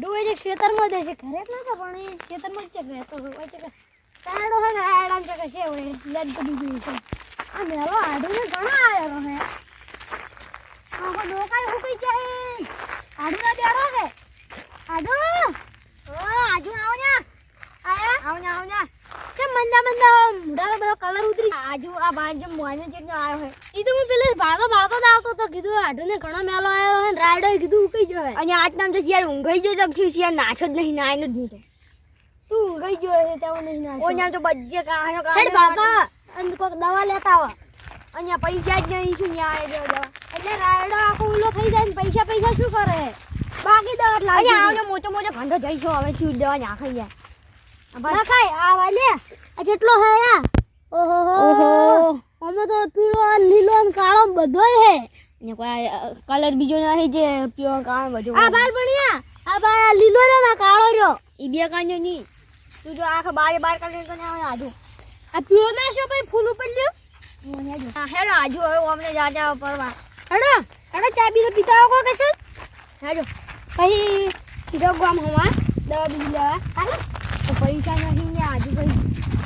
આડું હોય છે ખેતરમાં દે છે ઘરે જ નતો પણ એ ખેતરમાં જ રહેતો હોય છે કાડો હે ને આડામ છે કે છે હોય લેટ બધી ગઈ છે આ મેલો આડું ને ઘણા આયો હે આ કો ડોકાઈ ઉકઈ જાય આડું ના બેઠો કે આડું ઓ આજુ આવો ને આયા આવો ને કે મંદા મુડાનો બધો કલર ઉતરી આજુ આ બાર જે મોને જેટલો આયો હે ઈ તો હું પેલે ભાળતો જ આવતો તો કીધું આડું ને ઘણો મેલો આયો હે રાયડો કીધું ઉકઈ ગયો હે અને આજ નામ જો યાર ઊંઘાઈ ગયો જક્ષુ યાર નાછો જ નહીં નાયનો જ નહીં તો તું ઊંઘાઈ ગયો હે તેવો નહીં નાછો ઓ નામ તો બજ્જે કાહનો હેડ ભાળતા અને કોક દવા લેતા આવો અને પૈસા જ નહીં શું ન્યાય દે દવા એટલે રાયડો આખો ઉલો થઈ જાય ને પૈસા શું કરે બાકી દવા લાગે આવને મોટો ઘંટો જઈશો હવે ચૂડ દવા નાખાઈ જાય ના ખાય આ વાલે આ જેટલો હે આ ઓહો અમે તો પીળો લીલો અને કાળો બધોય હે અને કોઈ કલર બીજો નહીં જે પીળો કાળો બધો આ બાલ બણિયા આ બા લીલો રે ના કાળો રહ્યો ઈ બે કાંજો ની તું જો આખા બાર કરીને તને આવે આજુ આ પીળો ના શો ભાઈ ફૂલ ઉપર લ્યો હા હેડો આજુ હવે અમને જાજા પરવા હેડો ચાબી તો પીતા આવો કે છે હેડો પછી કીધો ગામ હવા દવા બીજી લેવા હાલો તો પૈસા નહીં ને આજુ ભાઈ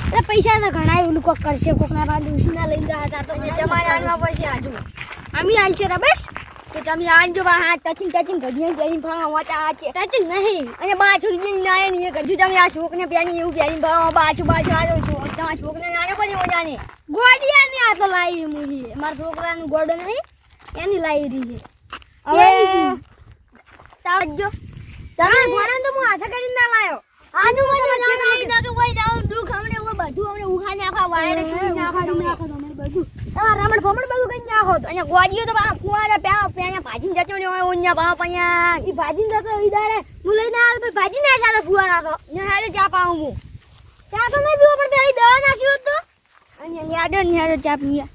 એટલે પૈસા તો ઘણા એવું કોક કરશે કોકના પાસે ઉસીના લઈને જતા તો તમારે આનવા પડશે આજુ અમે આલશે રમેશ તો તમે આનજો બા હાથ ટચિંગ ગઢિયા જઈને ભાવ વાતા આ છે ટચિંગ નહીં અને બાછું ની નાય ની ગજુ તમે આ શોકને પ્યાની એવું પ્યાની ભાવ બાછું આજો છો તમારા શોકને નાને કોઈ મજાને ગોડિયા ને આ તો લાવી મુજી મારા છોકરાનું ગોડો નહીં એની લાવી રહી છે હવે તાવજો તમે ભણન તો હું હાથે કરીને ના લાયો આજુ મને ના કે કોઈ દાવ દુખ હમણે બધું હમણે ઉખાને આખા વાયરે કરી નાખો તમે બધું આ રમણ ફમણ બધું કરી નાખો અને ગોડીઓ તો બા કુવારે પેયા ભાજીને જતો ને ઓન્યા બા પયા ઈ ભાજીને જતો ઈ દાડે હું લઈને આવ પર ભાજી ના સાતો ફુવા નાખો ને હારે ચા પાઉં હું ચા તો નહીં પીવો પણ પેલી દવા નાખ્યો તો અને યાડો ચા પીયા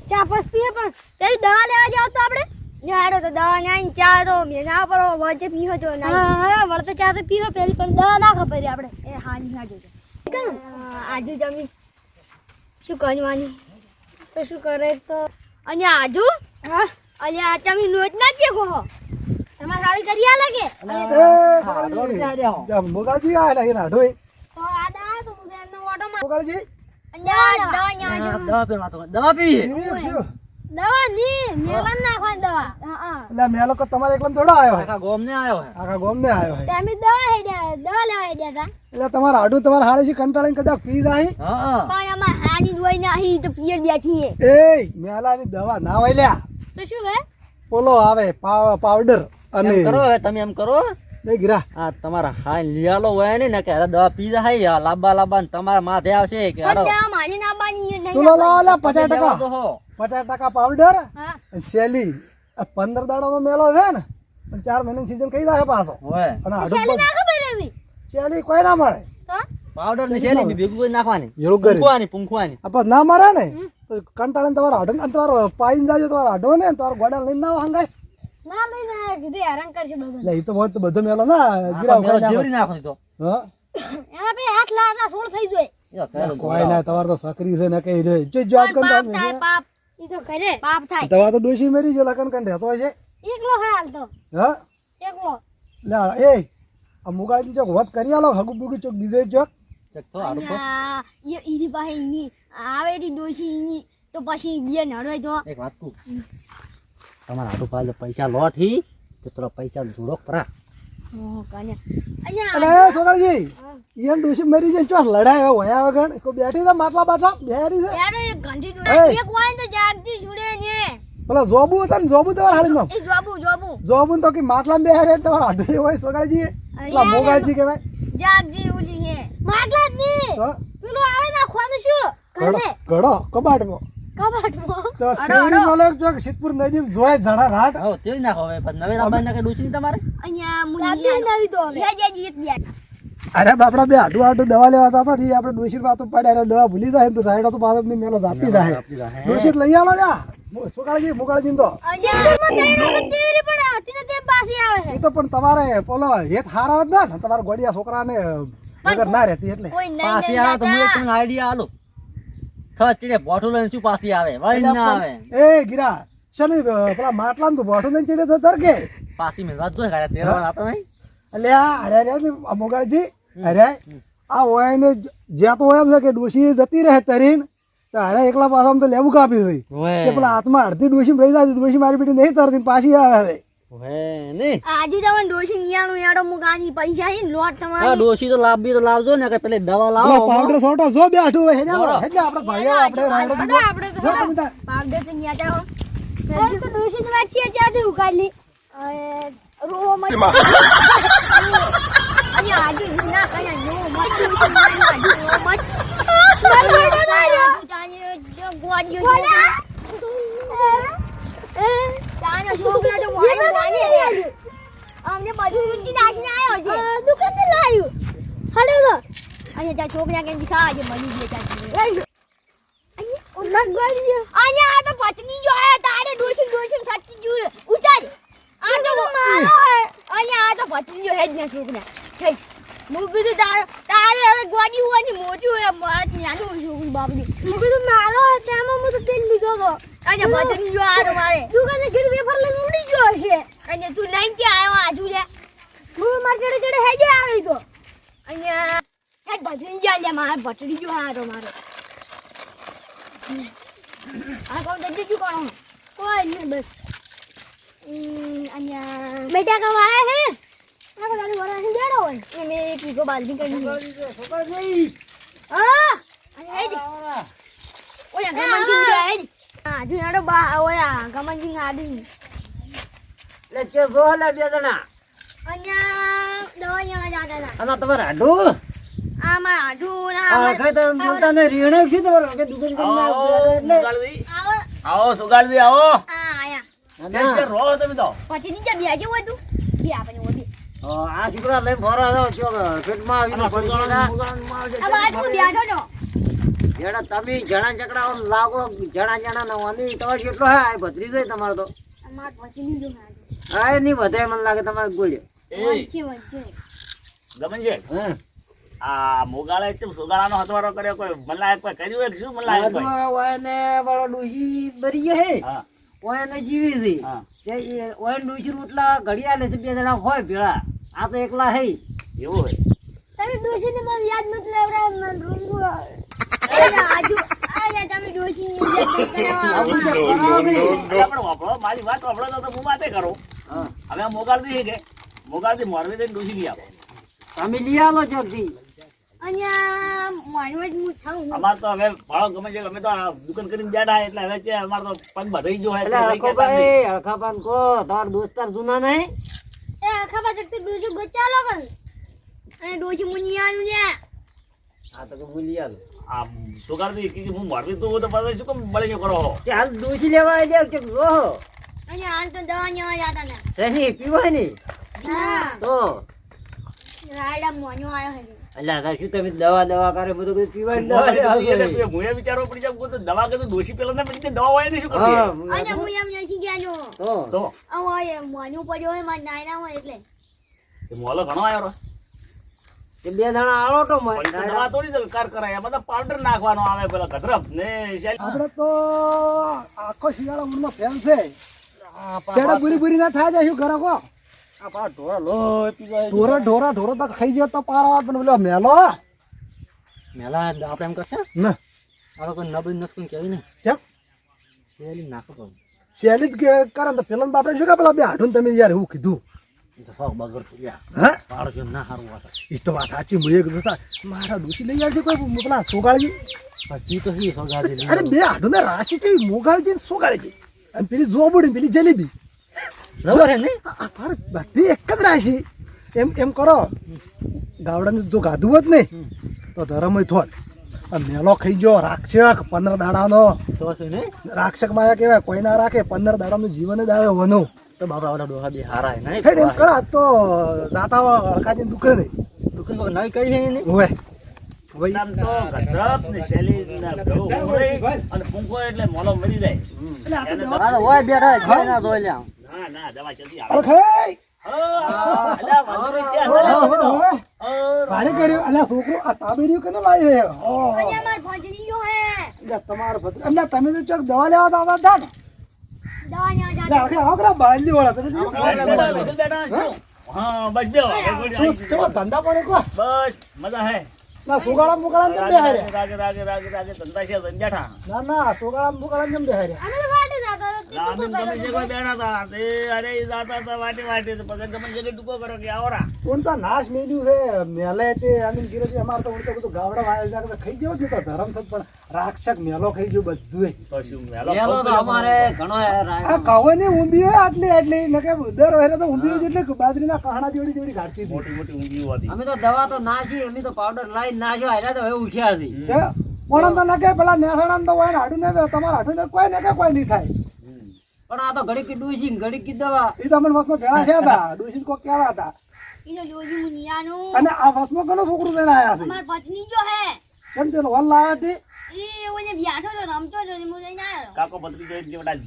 ચા પસ પીએ પણ પેલી દવા લેવા જાવ તો આપણે યાડો તો દવા નાઈ ચા તો મેના પર વજે પીહો જો ના હા વળતે ચા તો પીહો પેલી પણ દવા ના ખપરી આપણે એ હાની ના જોજો આજુ જમી શું કરવાની તો શું કરે તો અને આજુ હા અને આ તમે લોટ ના જે કહો તમાર હાળી કરી આ લાગે મોગાજી આ લાગે ના ઢોય તો આ દા તો મુજે એનો ઓટો માં મોગાજી દવા પીવી દવા ની મેલન નાખવાની દવા એટલે મેલો કો તમારે એકલમ થોડો આવ્યો આખા ગોમ ને આવ્યો હે આખા ગોમ ને આવ્યો હે તમે દવા લેવા હેડ્યા તા એટલે તમારા આડું તમારા હાડે છે કંટાળીને કદાચ પી જાય હા પણ અમાર હાની દોઈ નાહી તો પિયર બેઠી એ મેલાની દવા ના હોય લ્યા તો શું હે પોલો આવે પાવડર અને એમ કરો હવે તમે એમ કરો એ ગિરા આ તમારા હાલ લીયાલો હોય ને કે અરે દવા પી જાય લાંબા ને તમારા માથે આવશે કે પણ દવા માની ના બાની નહીં તું લો લે 50% પાવડર હા અને શેલી આ 15 દાડાનો મેલો છે ને પણ 4 મહિનાની સીઝન કઈ જાય પાછો હોય અને આડું ચાલી ના ખબર એવી શેલી કોઈ ના મળે તો પાવડર ની શેલી બી ભેગું કરી નાખવાની એવું કરી પૂંખવાની આપણ ના મારે ને તો કંટાળીને તમારા આડો ને તમારો પાઈન જાજો તમારા આડો ને તમારો ગોડા લઈને ના હંગાય ના લઈને કીધું હેરાન કરશે બધું લે ઈ તો બધો મેલો ના ગિરાવ કરી નાખો જેવરી નાખો તો હા એના પે હાથ લાગા સોળ થઈ જાય કોઈ ના તમાર તો સકરી છે ને કઈ રે જે જોબ પાપ કરતા થાય પાપ ઈ તો કરે પાપ થાય તમાર તો ડોશી મેરી જે લગન કન રહેતો છે એકલો હાલ તો હા એકલો લે એ આ મુગાજી ચોક વાત કરી આલો હગુ બુગુ ચોક બીજે ચોક ચક તો આડું તો ઈજી પાસે ઈની આવે રી ડોશી ઈની તો પછી બે નડવાય તો એક વાત કહું તમારા આડું પાલ પૈસા લોઠી તો થોડા પૈસા જોડો પરા ઓહ કાને અહીંયા અલે સોનાજી ઈયન ડોશી મેરી જે ચોક લડાય હોયા વગર કો બેઠી છે માટલા બાટલા બેહરી છે યાર એક ઘંટી ડોશી એક હોય તો જાગજી છોડે ને પેલા જોબુ હતા ને જોબુ તમારા હાલી નો એ જોબુ જોબુ તો કે માટલા બેહરે તમારા આડે હોય સોનાજી પેલા મોગાજી કહેવાય જાગજી ઓલી હે માટલા જ ની તો પેલું આવે ના ખોન શું ઘરે ગડો કબાટમાં કબાટમાં તો થેરી મોલે ચોક સિદ્ધપુર નદીમ જોય જણા રાટ હો તેજ નાખો હવે પછી નવે રાબાઈ ના કે ડૂસી તમારે અહીંયા મુનિયા નવી તો હવે જાજી એક બે અરે બાપડા બે આડું દવા લેવા હતા થી આપણે ડોશી વાતો પાડ્યા દવા ભૂલી જાય તો રાયડો તો પાછો ની મેલો આપી જાય ડોશી લઈ આલો લ્યા મોગાજી તો સિદ્ધપુરમાં તઈ વખત તેરી પડે હતી ને તેમ પાછી આવે છે એ તો પણ તમારે પોલો હેત હારા જ ના તમારા ગોડિયા છોકરાને વગર ના રહેતી એટલે કોઈ નહીં પાછી આવે તો હું એક તમને આઈડિયા આલો થસ ચીડે બોઠું લઈને શું પાછી આવે વળી ના આવે એ ગિરા શની પેલા માટલા તો બોઠું લઈને ચડે તો તરકે પાછી મેં વાત જોઈ કાઢ્યા તેરવા આતા નહીં એટલે અરે મોગાજી અરે આ હોય ને જ્યાં તો હોય એમ છે કે ડોશી જતી રહે તરીન તો અરે એકલા પાછા તો લેવું કાપી હતી કે પેલા હાથમાં અડધી ડોશી રહી જાય ડોશી મારી બેટી નહીં તરતી પાછી આવે છે આજુ તમને ડોશી નિયાણું યાડો મુગાની પૈસા હી લોટ હા તમારી ડોશી તો લાવબી તો લાવજો ને કે પેલી દવા લાવો પાવડર સોટો જો બેઠું હોય હેડે આપણે ભાઈઓ આપણે રાયડો આપણે તો પાવડર છે નિયા જાઓ તો ડોશી ની વાત છે ત્યાંથી ઉકાળી રોહો મત અને આજુ ના કયા નો મત ડોશી મારી આજુ નો મત છોકરા તો અમને બધું ઊંચી નાશને આવ્યો છે દુકાન થી લાવ્યું હડે તો અહીંયા જા છોકરા કેમ ખા જે બની ગયો ચાચી અહીંયા આ તો પચની જો આયા તારે ડોશી સાચી જો ઉતાર આ તો મારો હે અહીંયા આ તો પચની જો હે જ ને છોકરા થઈ મુગું તો તારે હવે ગોડી હોવાની મોટી હોય માર નાનું છોકરી બાપની મુગું તો મારો હે તેમાં હું તો તેલ લીધો તો અહીંયા પચની જો આ તો મારે દુકાને કીધું વેફર લઈને ઉડી ગયો હશે અને તું લઈને કે આવ્યો આજુ લે હું માર ચડે હેડે આવી તો અહીંયા હેડ ભટરી જા લે માર ભટરી જો આ તો મારો આ કોણ દે તું કોણ કોઈ નહીં બસ અહીંયા બેટા કબ આયા હે આ તો ગાડી વાળા અહીં બેઠો હોય એ મે કી બાલ્ટી કરી હા અહીંયા હેડ ઓય ગમનજી જો હેડ હા જુનાડો બા ઓય ગમનજી આડી લે કે જો લે બે જણા અહીંયા દવાઈયા જાતા હતા આમાં તમારે આડું આમાં આડું ના આ કઈ તો બોલતા ને રીણે છે તમારો કે દુકાન કરીને આવો સુગાલજી આવો આયા જય રો તમે તો પછી નીચે બેજો હતું બે આપણે ઓધી આ છોકરા લઈને ફરા દો છો પેટમાં આવીને પડી ગયા આ વાત કો બેઠો તો જેડા તમે જણા ચકડાઓ લાગો જણા નવાની તો કેટલો હે આ ભત્રી જોઈ તમારો તો અમાર પછી ની જો આ નહીં વધે મને લાગે તમારે ગોળ્યો એ વચ્ચે ગમનજી હા આ મોગાળે ચમ સુગાળાનો હતવારો કર્યો કોઈ મલાયક કોઈ કર્યું હોય કે શું મલાયક કોઈ ઓય ને બળો ડુહી બરી હે હા ઓય ને જીવી હા છે તે ઓય ડુહી રોટલા ઘડિયા લે છે બે જણા હોય ભેળા આ તો એકલા હે એવું હોય તમે ડોશી ને મને યાદ મત લેવરા મન રૂંગુ આજુ આયા તમે ડોશી ની યાદ કરાવા આપણે વાપરો મારી વાત વાપરો તો હું વાતે કરું હા હવે મોગાળથી મોરવી દઈને ડોસી લઈ આવો તમે લઈ આવો જલ્દી અહીંયા મારવા જ હું થાઉં અમાર તો હવે ભાડો ગમે છે અમે તો આ દુકાન કરીને બેઠા એટલે હવે છે અમાર તો પગ ભરાઈ ગયો હોય એટલે એટલે લઈ કહેતા નહીં. હરખાભાઈ હરખાભાન કો તમાર દોસ્તાર જૂના નહીં એ ખબર છે ડોશી ગોચાલો કર અને ડોશી મુનિયાનું ને આ તો ભૂલી આલો આ સુગારથી કીધું હું મોરવી તો પછી શું કેમ બળી કરો ચાલ દૂધી લેવા આવી જાવ કે જો અને આન તો દવા લેવા જાતા ને સહી પીવાય ની હા તો રાયડા મોનો આયો હે અલ્યા આ શું તમે દવા કરે બધું કઈ પીવાય હું વિચારો પડી જાય તો દવા કીધું ડોસી પેલા ને પછી દવા હોય ને શું કરવી અને હું એમ નથી ગયાનો તો ઓય મોનો પડ્યો હોય માર નાયના હોય એટલે એ મોલો ઘણો આવ્યો રો બે દાણા આળો તો પણ તો દવા થોડી દલકાર કરાય એમાં તો પાવડર નાખવાનો આવે પેલા ગધરપ ને આપણે તો આખો શિયાળો મનમાં ફેલ છે ચેડા પૂરી ના થાય જાય શું કરો કો ઢોરા તો ખાઈ ગયો તો પારા પણ પેલો મેલો મેલા આપણે એમ કરશે ના આપણે કોઈ નબળી નસ્કું કેવી નહીં કેમ શેલી નાખો તો શેલી જ કરે તો પેલા બાપડે શું કે પેલા બે હાડું તમે યાર એવું કીધું એ તો ફોક બગડતું ગયા હા પાડો કેમ ના સારું વાતા એ તો વાત સાચી મુએ કીધું મારા ડોસી લઈ આવશે કોઈ પેલા સોગાળજી પછી તો હી સોગાજી અરે બે હાડું ને રાશી છે મોગાળજી ને સોગાળજી અને પેલી જોબડી પેલી જલેબી ખબર હે ને આ પણ બધી એક જ રાશી એમ કરો ગાવડાને જો ગાધું હોત ને તો ધરમ થોત મેલો ખાઈ ગયો રાક્ષક 15 દાડાનો તો છે ને રાક્ષક માયા કહેવાય કોઈ ના રાખે 15 દાડાનું જીવન જ આવે વનું તો બાપા વાળા ડોહા બે હારા નહીં હેડ એમ કરા તો જાતા અળકાજી દુકાને દુકાન પર નહીં કરી નહીં ઓય નામ તો ગધરપ ને શેલી ને ભેગું ઉમળી અને ફૂંકો એટલે મોલો મરી જાય આ તો ઓય બેઠા છે ના જોઈ લ્યા ના દવા જલ્દી આવે અળખાઈ અલ્યા વાંધો ક્યાં ભારે કર્યું અલ્યા છોકરો આ તાબેરીઓ કેને લાવ્યો અને માર ફોજની જો હે તમારો ભત્ર અલ્યા તમે તો ચોક દવા લેવા તો આવતા હતા ને દવા લેવા જાતા અલ્યા આવો કરા બાલદી વાળા તમે બેટા શું હા બસ બેહો હવે ગોળી શું આવી કેવો ધંધા પડે કો બસ મજા હે ના સોગાળા મુગાળા કેમ બેહારે રાગે ધંધા છે બેઠા ના ના સોગાળા મુગાળા કેમ બેહારે અમે તો વાટે જતા હતા, રામીન ટીપું તમે જે કરે કોઈ બેઠા હતા તે અરે ઈ જાતા હતા વાટે તો પછી ગમે જગ્યાએ ટૂંકો કરો કે આવરા કોણ તો નાશ મેલ્યું છે મેલે તે આમીન ગીરેથી અમાર તો ઉડતો બધું ગાવડા વાળા જાગતા ખાઈ ગયો જ નતો ધરમ થત પણ રાક્ષક મેલો ખાઈ ગયો બધું તો શું મેલો તો અમારે ઘણો આ કાવે ને ઊંબી હોય આટલી નકે દર વહેરે તો ઊંબી હોય એટલે બાજરીના કહણા જેવડી જેવડી ઘાટતી હતી મોટી મોટી ઊંઘી હતી અમે તો દવા તો નાશી, અમે તો પાવડર લાઈ નાશો, આયલા તો હવે ઉઠ્યા છે. કે પણ તો નકે પેલા નેસાણા તો હોય ને હાડું ને તમારા હાડું ને કોઈ નકે કોઈ નહીં થાય પણ આ તો ઘડી કી ડૂસી ઘડી કી દવા. એ તો અમને વસમાં ભેળા થયા હતા ડોશી કોક કેવા હતા ઈ તો ડોજી મુનિયાનું અને આ વસમાં કોનો છોકરું થઈને આયા છે અમાર પત્ની જો હે કેમ તેનો વલ લાવ્યા હતી ઈ ઓને બેઠો તો રમતો તો હું લઈને આવ્યો. કાકો પત્રી જોઈ જેવડા જ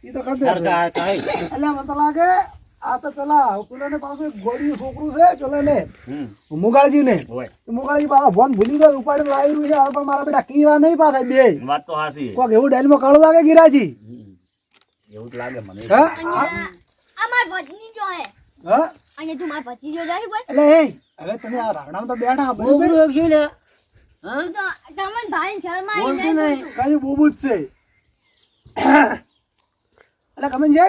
છે એ તો કરતે એટલે મને તો લાગે આ તો પેલા પેલો ને પાછું એક ગોળીયું છોકરું છે પેલો ને મુગાળજી ને હોય મુગાળજી પાછા ફોન ભૂલી ગયો ઉપાડીને લાવી રહ્યું છે હવે પણ મારા બેટા કીવા નહીં પાછા બે વાત તો હાસી કોક એવું ડાયલમાં કાળું લાગે ગિરાજી એવું જ લાગે મને હા અહીંયા અમાર પત્ની જો હે હા અને તું માર પત્ની જો જાય કોઈ એટલે એ હવે તમે આ રાવણામાં તો બેઠા બરોબર બોબડું એક છે લે. હા? તો તમને ભાઈ શર્મા બોલતું આવી નહીં. કઈ બોબુ જ છે એટલે ગમે છે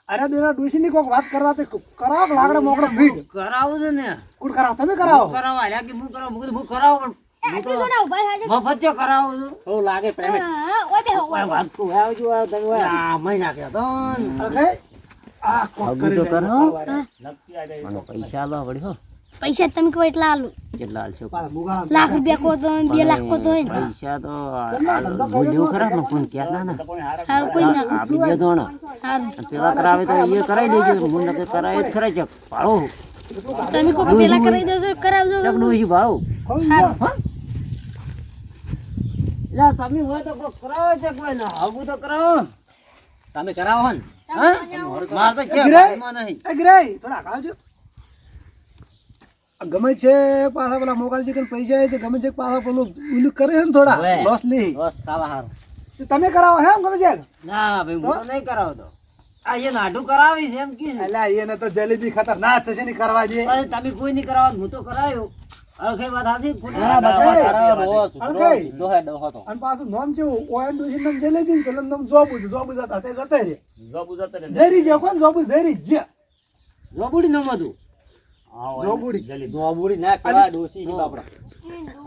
અરે બેના ડોશીની કોક વાત કરવા તે કરાવો કે લાકડા મોકળો ફીટ કરાવું છે ને. કુડ કરાવો તમે કરાવો કરાવો આલ્યા કે હું કરાવું, હું કીધું હું કરાવું પણ આટલી તો ના ઉભા થાય છે. મફત ચો કરાવું છું. એવું લાગે પ્રેમેટ. હા, ઓય બે ઓય વાત તું આવજો આ તમે ઓય આ મહિના કે તો અરે આ કોક અગું કરી તો લે. કરો. નક્કી આ જાય મને પૈસા આલો વળી હો. પૈસા તમે કહો એટલા આલુ. કેટલા આલશો? પાછા મુગાળા લાખ રૂપિયા કો તો 2 લાખ કો તો હોય ને. પૈસા તો બોલ્યું ખરા પણ કોઈ ક્યાં ના કોઈ હારા હારું કોઈ ના આપી દે તો ને. હારું પેલા કરાવે તો એ કરાવી દેજો, હું નકર કરાવે જ ખરા છે ભાડો તમે કો પેલા કરાવી દો તો કરાવજો. ચકડું છે ભાડો. હારું. લા તમે હોય તો કોક કરાવો છે કોઈ ના આગું તો કરાવો. તમે કરાવો ને માર તો છે ગિરાય? ભાગમાં નહીં. એ ગિરાય થોડા ખાવજો આ ગમે છે પાછા પેલા મોગાળજી કન પૈસા આવે તો ગમે છે પાછા પેલું ઓલું કરે છે ને થોડા હવે. લોસ લી બસ ખાવા હારું. તો તમે કરાવો હે ગમે છે ના ભાઈ હું તો નહીં કરાવતો. આ એ નાઢું કરાવીશ એમ કીધું. એટલે એને તો જલેબી ખતરનાક થશે ને કરવા દે પણ તમે કોઈ નહીં કરાવો, હું તો કરાયો. અળખે વાત હાચી ખોટી? ના, ના, વાત હાચી, વાત અળખાઈ. અને પાછું નામ કેવું ઓયન ડોશી નામ જલેબી ને પેલા નામ જોબુ જતા તે જતા રે જોબુ જતા રે ઝેરી જે કોણ જોબુ ઝેરી જે જોબુડી ન મધું. જોબુડી જલી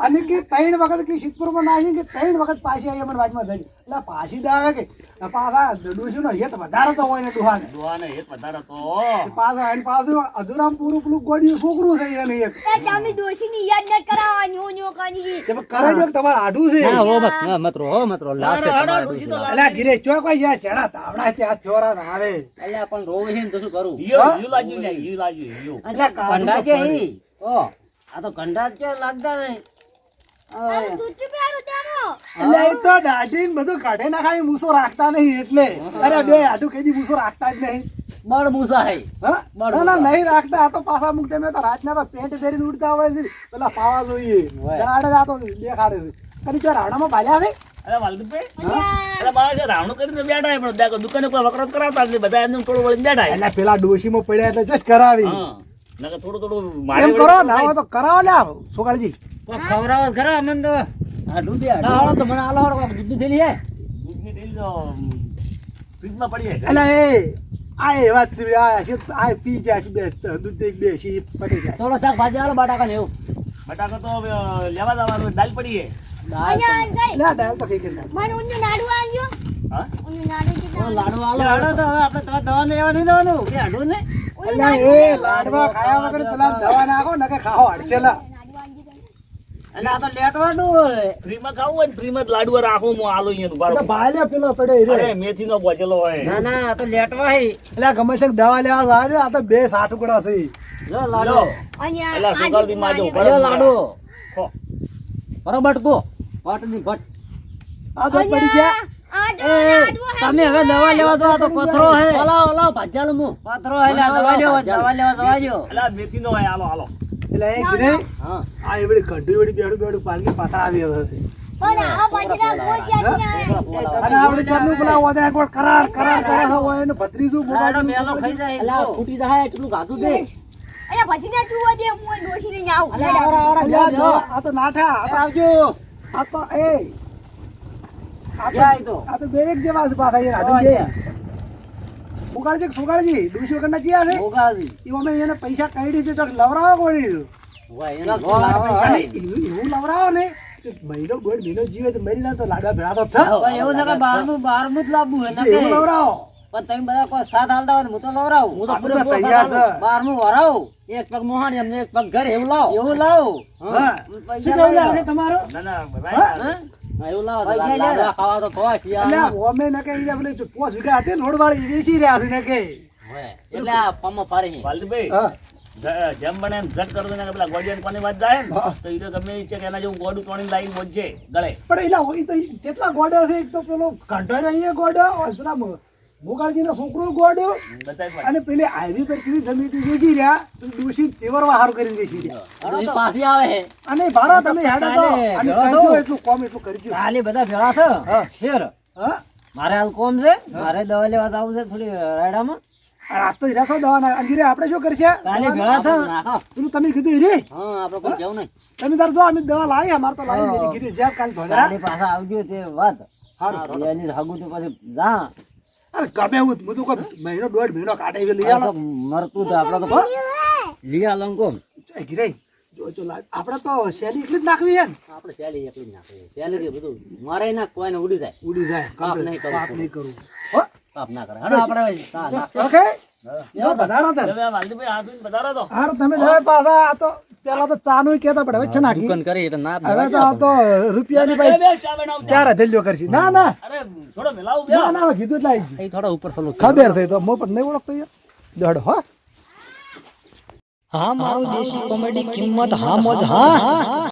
અને કે 3 વખત કે શીતપુરમાં નાખી કે 3 વખત પાછી આવી મને વાટમાં થઈ એટલે પાછી દા આવે કે આ પાછા ડોશીનો હેત વધારે તો હોય ને ડોહાને દુહાને હેત વધારે તો પાછા અને પાછું અધૂરામ પૂરું પેલું ગોળિયું છોકરું છે એને એક એ તમે ડોશીની યાદ ન કરાવવાની ન્યો કરી. કે કરે જો તમારે આડું છે હાડા ડોસી તો અલ્યા ગિરે ચો કોઈ યાર ચડા તાવડા ત્યાં ફ્યોરા ના આવે યો લાગ્યું ને યો લાગ્યું યો એટલે કંડા છે ઈ. આ તો કંડા જ છે લાગતા નહીં. અરે તું ચૂપ યાર ઉતારો. એટલે એ તો દાઢી ને બધું કાઢે નાખાય મૂસો રાખતા નહીં એટલે અરે બે આડું કદી મૂસો રાખતા જ નહીં બળ મૂસા હે. હા ના ના નહીં રાખતા આ તો પાછા અમુક ટાઈમે તો રાતના તો પેન્ટ પહેરીને ઉડતા હોય છે પેલા પાવા જોઈએ ગરાડે જાતો દેખાડે છે કદી ચાર રાવણામાં બાલ્યા છે અરે વાલદુભાઈ અલ્યા, અરે મારા છે રાવણું કરીને બેઠા પણ દેખો દુકાને કોઈ વકરત કરાવતા નથી બધા એમને થોડું વળીને બેઠા એટલે પેલા ડોશીમાં પડ્યા એટલે જસ કરાવી હા નકર થોડું થોડું એમ કરો ના હોય તો કરાવો લ્યા સોગાળજી કોઈ ખવડાવો જ ખરા અમને તો. આ દૂધી આડું. દૂધની ડેલી તો ફ્રીજમાં પડી જાય એટલે એ આ એ વાત છે આ પી જાય છે બે દૂધ એક બે છે પટી જાય બટાકા તો લેવા જવાનું દાલ પડી છે અહીંયા આન ગઈ. લે ડાયલ તો કઈ કે ના મને ઊંધિયું નાડું આલજો. હા ઊંધિયું નાડું કેટલા? લાડો તો હવે આપણે તમારે દવા લેવા નહીં દેવાનું. એ આડું ને. એટલે એ લાડવા ખાયા વગર પેલા દવા નાખો ને કે ખાઓ હડસેલા નાડું આલજો તમે. એટલે આ તો લેટવાનું હોય. ફ્રીમાં ખાવું હોય ને ફ્રીમાં જ લાડવા રાખો હું આલો અહીંયા એટલે બારો ભાલે પેલો પડે રે અરે મેથી નો બોચેલો હોય ના ના આ તો લેટવા હે. એટલે ગમે છે દવા લેવા જાય આ તો બે 60 ટુકડા છે જો લાડો. લો અહીંયા એલા સુગરદી માજો આજી ભલે લાડો. ખો આ તો પડી ગયા આ તો એ, નાડું હે. તમે હવે દવા લેવા તો આ તો પથરો હે. પથરો હે એટલે આ દવા લેવા જવા દ્યો. અલા મેથી નો હોય આલો આલો એટલે એ ગીરે હા. આ એવડી કઢી વડી બેડું બેડું પાલકી પાતરા આવી હશે પણ આ પાછલા ગોળ ક્યાંથી આવે? અને આપણે ચરનું પેલા ઓદરા કોટ કરાર કરાર કરે છે હોય એને ભત્રીજું લાડો બોબાડું પેલો ખાઈ જાય. અહીંયા ભજીને ચૂવા દે હું ડોશીને જ આવું અલ્યા, જો, આ તો નાઠા આવજો આ તો એ જાય તો આ તો બેરેક જેવા છે પાછા યાર હાડું જે ઉગાડજી કે સુગાડજી ડૂસી વગરના જ્યાં છે મોગાજી એ અમે એને પૈસા કાઢી દે તો લવરાવો કોડી હોય એનો લાડવા અને ખાય. એવું લવરાવો ને તો મહિનો દોઢ મહિનો જીવે તો મરી જાય તો લાડવા ભેળા તો થાય. પણ એવું છે કે બહારનું જ લાવવું હોય ને એવું કે. લવરાવો પણ તમે બધા કોઈ સાથ હાલતા હોય ને હું તો લવરાવું. હું તો આપણે તો પૂરેપૂરો તૈયાર સાથ હાલું. છે. બહારનું વરાવું. એક પગ મોહાણી અમને એક પગ ઘર એવું લાવો. એવું લાવો. હા પૈસા શું કહ્યું લાવો. છે તમારો ના ના હા? ભાઈ હા, એવું લાવો. પૈસા લાડવા ખાવા તો થોડા શિયાળામાં. એટલે ઓમે ન કે ઈ પેલી 5 વીઘા હતી ને રોડવાળી ઈ વેચી રહ્યા છે ને કે હોય. એટલે આ પમો ફરે છે. વાલજીભાઈ હા જેમ બને એમ ઝટ કરો ને પેલા ગોડિયન કોની વાત જાય ને હા. તો ઈ તો ગમે ઈ છે કે એના જેવું ગોડું તોડીને લાઈન બોજે ગળે પણ એલા હોય તો જેટલા ગોડો છે એક તો પેલો કંઠારો અહીંયા ગોડો પેલા મોગાળજીનો છોકરો ગોડો બતાય અને પેલી હાઈવે પર કેવી જમીન હતી વેચી રહ્યા તો દોષી તેવરવા હારું કરીને વેચી રહ્યા હજી પાછી આવે છે. અને ભારો તમે હેડો તો અને કરજો એટલું કોમ એટલું કરજો કાલે બધા ભેળા થયો. હા. શેર. હા મારે હાલ કોમ છે. મારે દવા લેવા જવું છે થોડી રાયડામાં. આ તો હીરા છો દવાના અંજીરે આપણે શું કરશે કાલે ભેળા થયો. પેલું તમે કીધું રે હા, આપણે કોઈ જવું નહીં. તમે તાર જો અમે દવા લાવી અમાર તો લાવી મેં કીધું જ્યાં કાલ ધોળરા કાલે પાછા આવજો તે વાત. હારું એની હગું તો પછી જા. અરે ગમે એવું હું તો કોઈ મહિનો દોઢ મહિનો કાઢે લઈ આ આલો તો મરતું તો આપણે તો લઈ આલો ને કોમ. એ ગિરાઈ જો આપણે તો શેલી એટલી જ નાખવી છે ને આપણે સેલી એકલી જ નાખીએ. સેલી બધું મારે ના કોઈને ઉડી જાય. ઉડી જાય કાપ નહીં કરવું. કાપ નહીં કરવું હો પાપ ના કરે. હાલો આપણે નાખીએ. ઓકે જો વધારો તને હવે વાલજીભાઈ હાથ ધોઈને બતાડો તો હાર તમે હવે પાછા આ તો પેલા તો ચા નું કહેતા પડે હવે છે નાખી દુકાન કરી એટલે ના હવે તો આ તો રૂપિયાની બે ભાઈ બે ચા બનાવું ચાર હથેલીઓ કરશી ના ના અરે થોડો મેલાવું બે ના ના હવે કીધું એટલે આવી ગયું એ થોડા ઉપર સલું ખબર છે તો મો પણ નહીં ઓળખતો યાર દોડો હા હા મારું દેશી કોમેડી કિંમત હા મોજ હા